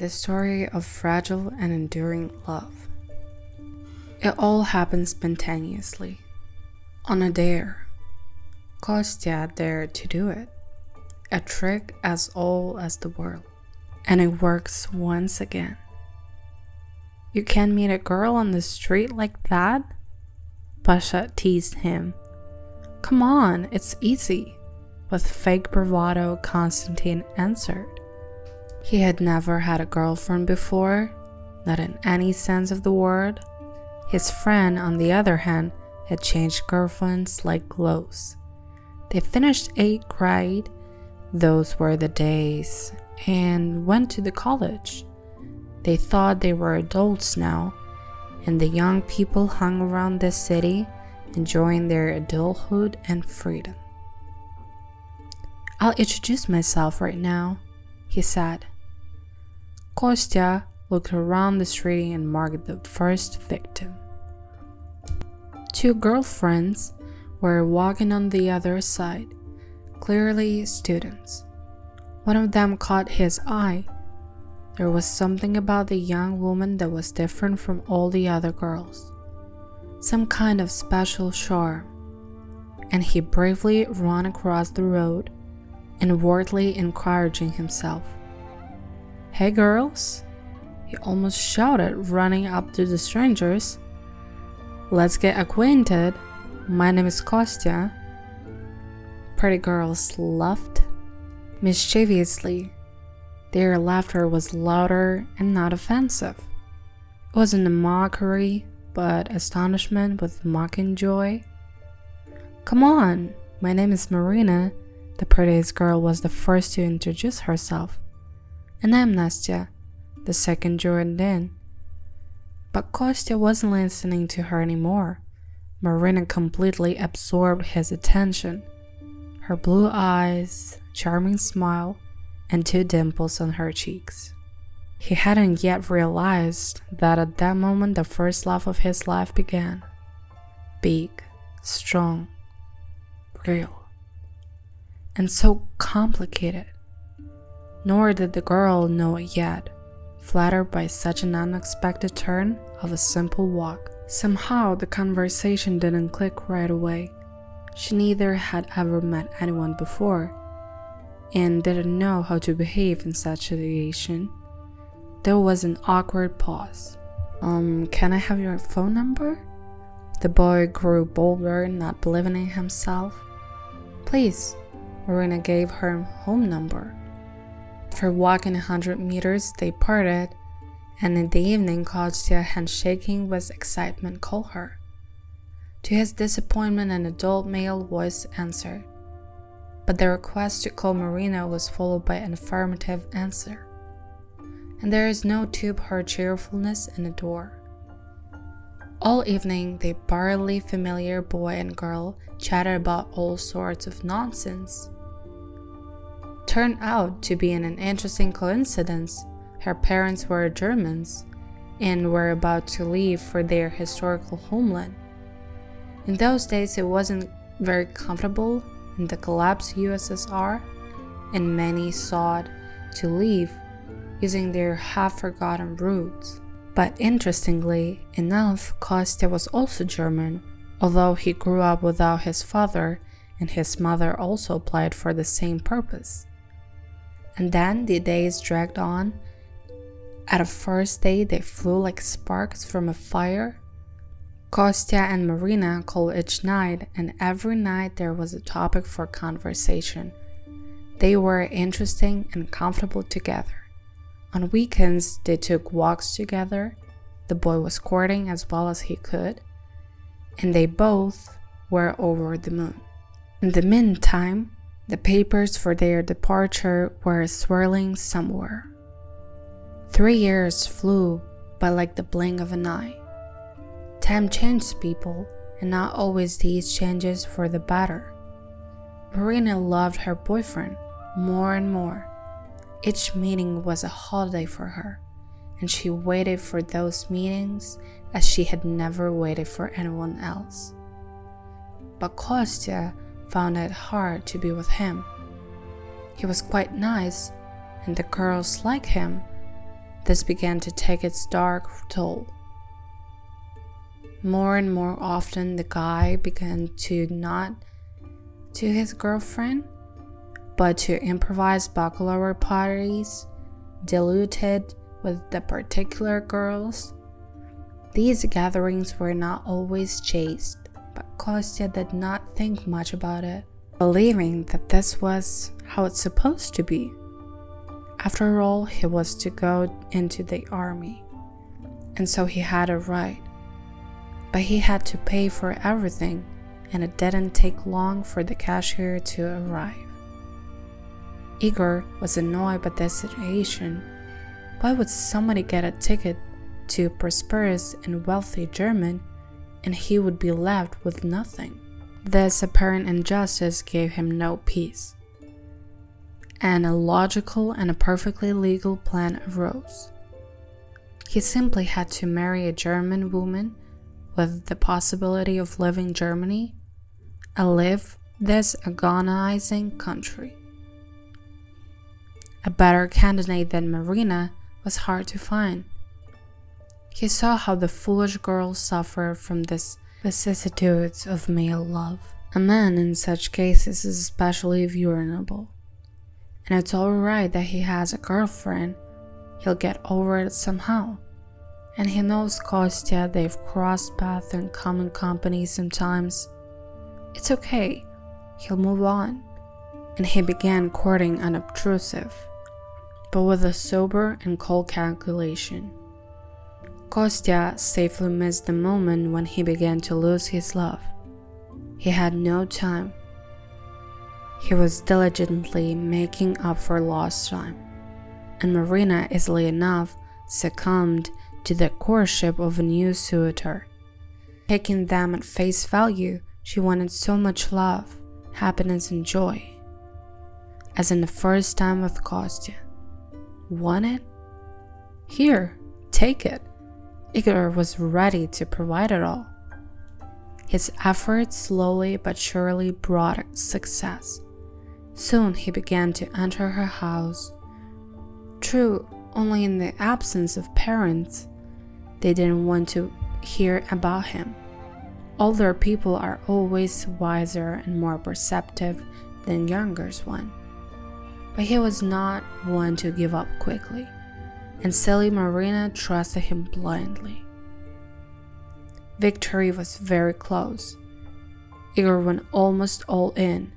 the story of fragile and enduring love. It all happened spontaneously, on a dare. Kostya dared to do it, a trick as old as the world, and it works once again. You can meet a girl on the street like that? Pasha teased him. Come on, it's easy, with fake bravado, Konstantin answered. He had never had a girlfriend before, not in any sense of the word. His friend, on the other hand, had changed girlfriends like clothes. They finished 8th grade, those were the days, and went to the college. They thought they were adults now, and the young people hung around the city, enjoying their adulthood and freedom. I'll introduce myself right now, he said. Kostya looked around the street and marked the first victim. 2 girlfriends were walking on the other side, clearly students. One of them caught his eye. There was something about the young woman that was different from all the other girls, some kind of special charm, and he bravely ran across the road, inwardly encouraging himself. Hey girls, he almost shouted, running up to the strangers. Let's get acquainted. My name is Kostya. Pretty girls laughed mischievously. Their laughter was louder and not offensive. It wasn't a mockery, but astonishment with mocking joy. Come on, my name is Marina. The prettiest girl was the first to introduce herself. And I'm Nastya, the second joined in. But Kostya wasn't listening to her anymore. Marina completely absorbed his attention. Her blue eyes, charming smile, and 2 dimples on her cheeks. He hadn't yet realized that at that moment the first love of his life began. Big, strong, real, and so complicated. Nor did the girl know it yet, flattered by such an unexpected turn of a simple walk. Somehow the conversation didn't click right away. She neither had ever met anyone before, and didn't know how to behave in such a situation. There was an awkward pause. Can I have your phone number? The boy grew bolder, not believing in himself. Please, Marina gave her home number. After walking 100 meters, they parted, and in the evening, Kostya, handshaking with excitement, called her. To his disappointment, an adult male voice answered, but the request to call Marina was followed by an affirmative answer, and there is no tube her cheerfulness in the door. All evening, the barely familiar boy and girl chatted about all sorts of nonsense. Turned out to be an interesting coincidence. Her parents were Germans and were about to leave for their historical homeland. In those days, it wasn't very comfortable in the collapsed USSR, and many sought to leave using their half-forgotten roots. But interestingly enough, Kostya was also German, although he grew up without his father, and his mother also applied for the same purpose. And then the days dragged on. At a first day, they flew like sparks from a fire. Kostya and Marina called each night, and every night there was a topic for conversation. They were interesting and comfortable together. On weekends, they took walks together. The boy was courting as well as he could, and they both were over the moon. In the meantime, the papers for their departure were swirling somewhere. 3 years flew by like the blink of an eye. Time changed people, and not always these changes for the better. Marina loved her boyfriend more and more. Each meeting was a holiday for her, and she waited for those meetings as she had never waited for anyone else. But Kostya found it hard to be with him. He was quite nice, and the girls liked him, This began to take its dark toll. More and more often, the guy began to not to his girlfriend, but to improvise bachelor parties, diluted with the particular girls. These gatherings were not always chaste, but Kostya did not think much about it, believing that this was how it's supposed to be. After all, he was to go into the army, and so he had a right. But he had to pay for everything, and it didn't take long for the cashier to arrive. Igor was annoyed by this situation. Why would somebody get a ticket to prosperous and wealthy German, and he would be left with nothing? This apparent injustice gave him no peace, and a logical and a perfectly legal plan arose. He simply had to marry a German woman with the possibility of leaving Germany and leave this agonizing country. A better candidate than Marina was hard to find. He saw how the foolish girls suffer from this vicissitudes of male love. A man in such cases is especially vulnerable. And it's alright that he has a girlfriend. He'll get over it somehow. And he knows Kostya, they've crossed paths in common company sometimes. It's okay, he'll move on. And he began courting unobtrusive, but with a sober and cold calculation. Kostya safely missed the moment when he began to lose his love. He had no time. He was diligently making up for lost time, and Marina easily enough succumbed to the courtship of a new suitor. Taking them at face value, she wanted so much love, happiness, and joy. As in the first time with Kostya. Want it? Here, take it. Igor was ready to provide it all. His efforts slowly but surely brought success. Soon he began to enter her house. True, only in the absence of parents. They didn't want to hear about him. Older people are always wiser and more perceptive than younger ones. But he was not one to give up quickly, and silly Marina trusted him blindly. Victory was very close. Igor went almost all in.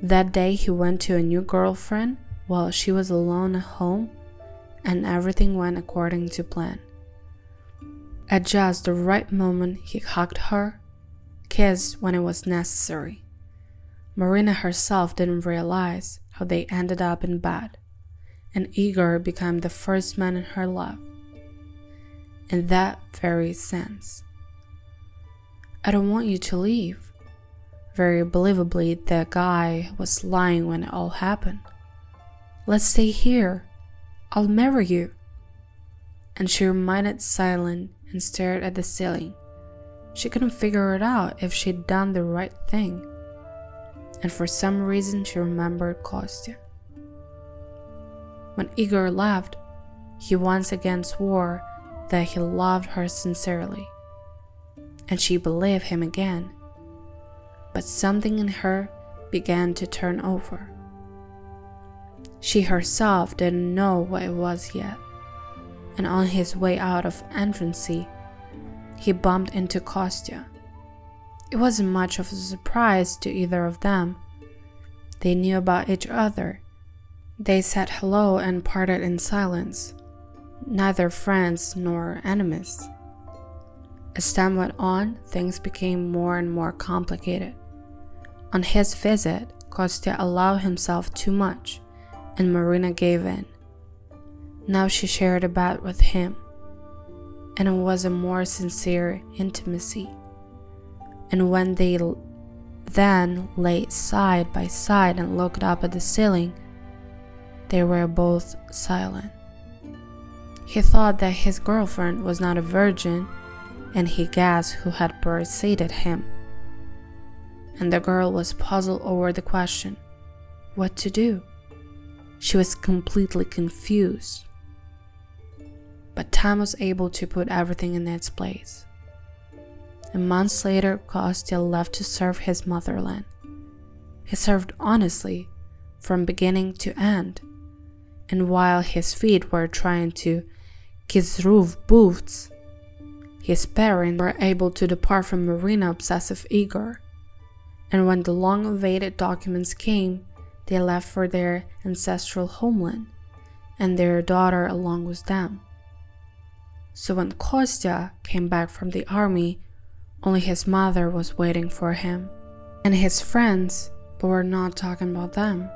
That day he went to a new girlfriend while she was alone at home, and everything went according to plan. At just the right moment, he hugged her, kissed when it was necessary. Marina herself didn't realize how they ended up in bed, and Igor became the first man in her life. In that very sense. I don't want you to leave. Very believably, the guy was lying when it all happened. Let's stay here. I'll marry you. And she remained silent and stared at the ceiling. She couldn't figure it out if she'd done the right thing. And for some reason she remembered Kostya. When Igor left, he once again swore that he loved her sincerely. And she believed him again. But something in her began to turn over. She herself didn't know what it was yet, and on his way out of entrancy, he bumped into Kostya. It wasn't much of a surprise to either of them. They knew about each other. They said hello and parted in silence, neither friends nor enemies. As time went on, things became more and more complicated. On his visit, Kostya allowed himself too much, and Marina gave in. Now she shared a bed with him, and it was a more sincere intimacy. And when they then lay side by side and looked up at the ceiling, they were both silent. He thought that his girlfriend was not a virgin, and he guessed who had preceded him. And the girl was puzzled over the question. What to do? She was completely confused. time was able to put everything in its place. And months later, Kostya left to serve his motherland. He served honestly from beginning to end, and while his feet were trying to kiss roof boots, his parents were able to depart from Marina obsessive Igor. And when the long-awaited documents came, they left for their ancestral homeland, and their daughter along with them. So when Kostya came back from the army, only his mother was waiting for him, and his friends, but were not talking about them.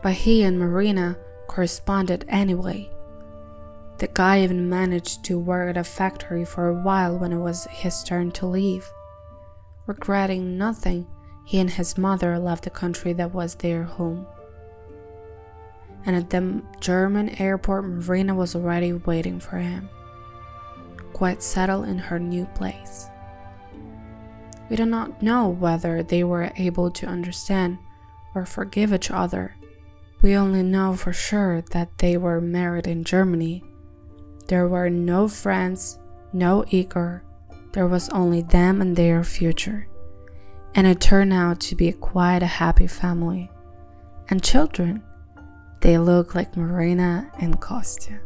But he and Marina corresponded anyway. The guy even managed to work at a factory for a while when it was his turn to leave. Regretting nothing, he and his mother left the country that was their home. And at the German airport, Marina was already waiting for him, quite settled in her new place. We do not know whether they were able to understand or forgive each other. We only know for sure that they were married in Germany. There were no friends, no Igor. There was only them and their future. And it turned out to be quite a happy family. And children, they look like Marina and Kostya.